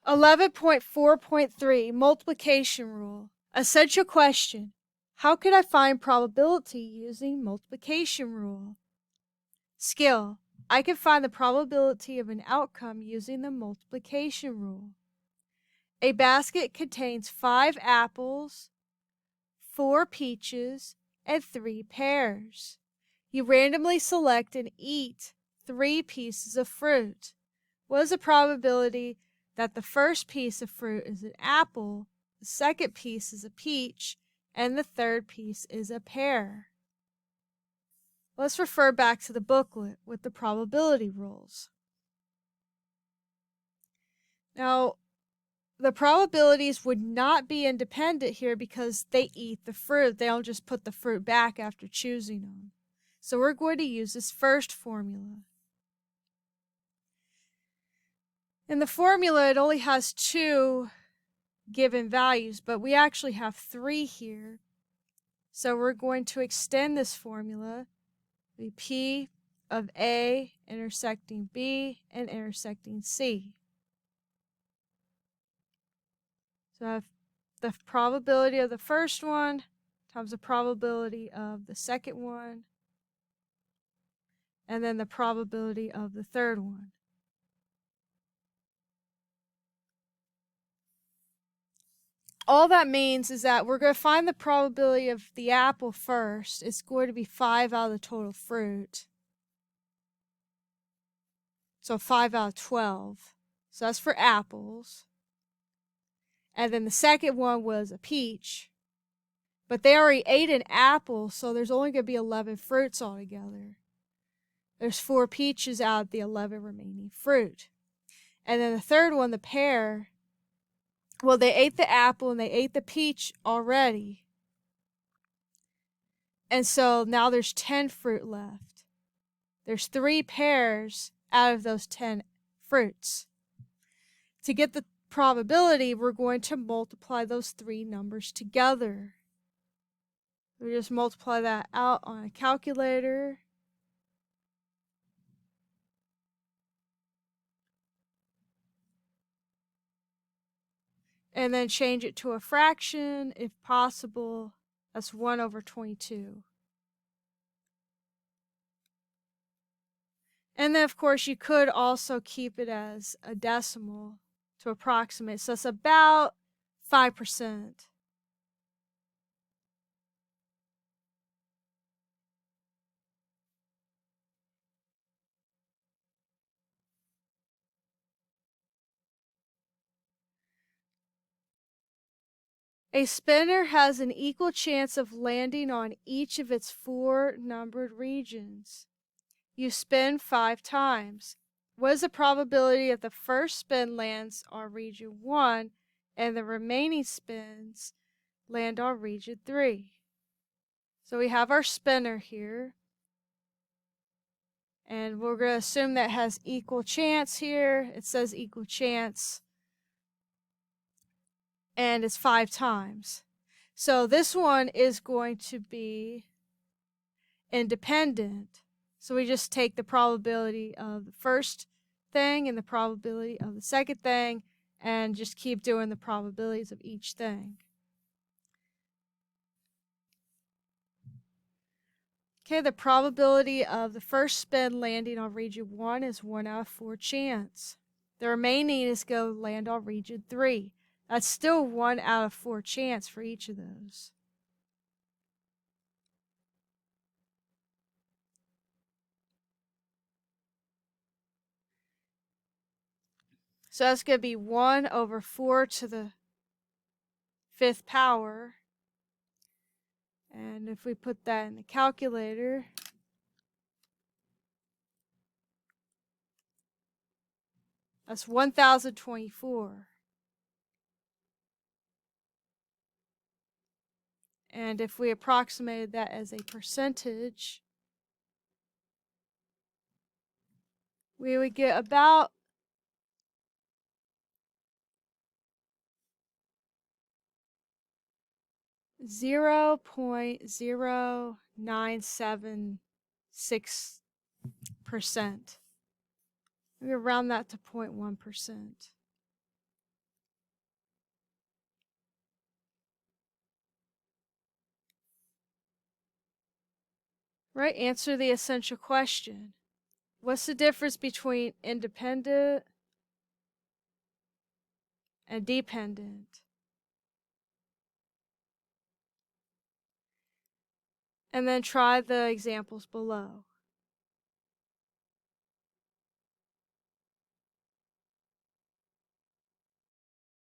11.4.3 Multiplication Rule. Essential question. How can I find probability using multiplication rule? Skill. I can find the probability of an outcome using the multiplication rule. A basket contains 5 apples, 4 peaches, and 3 pears. You randomly select and eat 3 pieces of fruit. What is the probability that the first piece of fruit is an apple, the second piece is a peach, and the third piece is a pear? Let's refer back to the booklet with the probability rules. Now, the probabilities would not be independent here because they eat the fruit. They don't just put the fruit back after choosing them. So we're going to use this first formula. In the formula, it only has 2 given values, but we actually have 3 here. So we're going to extend this formula. The P of A intersecting B and intersecting C. So I have the probability of the first one times the probability of the second one, and then the probability of the third one. All that means is that we're going to find the probability of the apple first. It's going to be 5 out of the total fruit. So 5 out of 12. So that's for apples. And then the second one was a peach. But they already ate an apple, so there's only going to be 11 fruits altogether. There's 4 peaches out of the 11 remaining fruit. And then the third one, the pear, well, they ate the apple and they ate the peach already. And so now there's 10 fruit left. There's 3 pears out of those 10 fruits. To get the probability, we're going to multiply those 3 numbers together. We just multiply that out on a calculator. And then change it to a fraction if possible. That's 1 over 22. And then, of course, you could also keep it as a decimal to approximate. So it's about 5%. A spinner has an equal chance of landing on each of its 4 numbered regions. You spin 5 times. What is the probability that the first spin lands on region 1 and the remaining spins land on region 3? So we have our spinner here. And we're going to assume that has equal chance here. It says equal chance. And it's 5 times. So this one is going to be independent. So we just take the probability of the first thing and the probability of the second thing and just keep doing the probabilities of each thing. Okay, the probability of the first spin landing on region 1 is 1 out of 4 chance. The remaining is going to land on region 3. That's still 1 out of 4 chance for each of those. So that's going to be 1 over 4 to the 5th power. And if we put that in the calculator, that's 1024. And if we approximated that as a percentage, we would get about 0.0976%. We round that to 0.1%. Right? Answer the essential question. What's the difference between independent and dependent? And then try the examples below.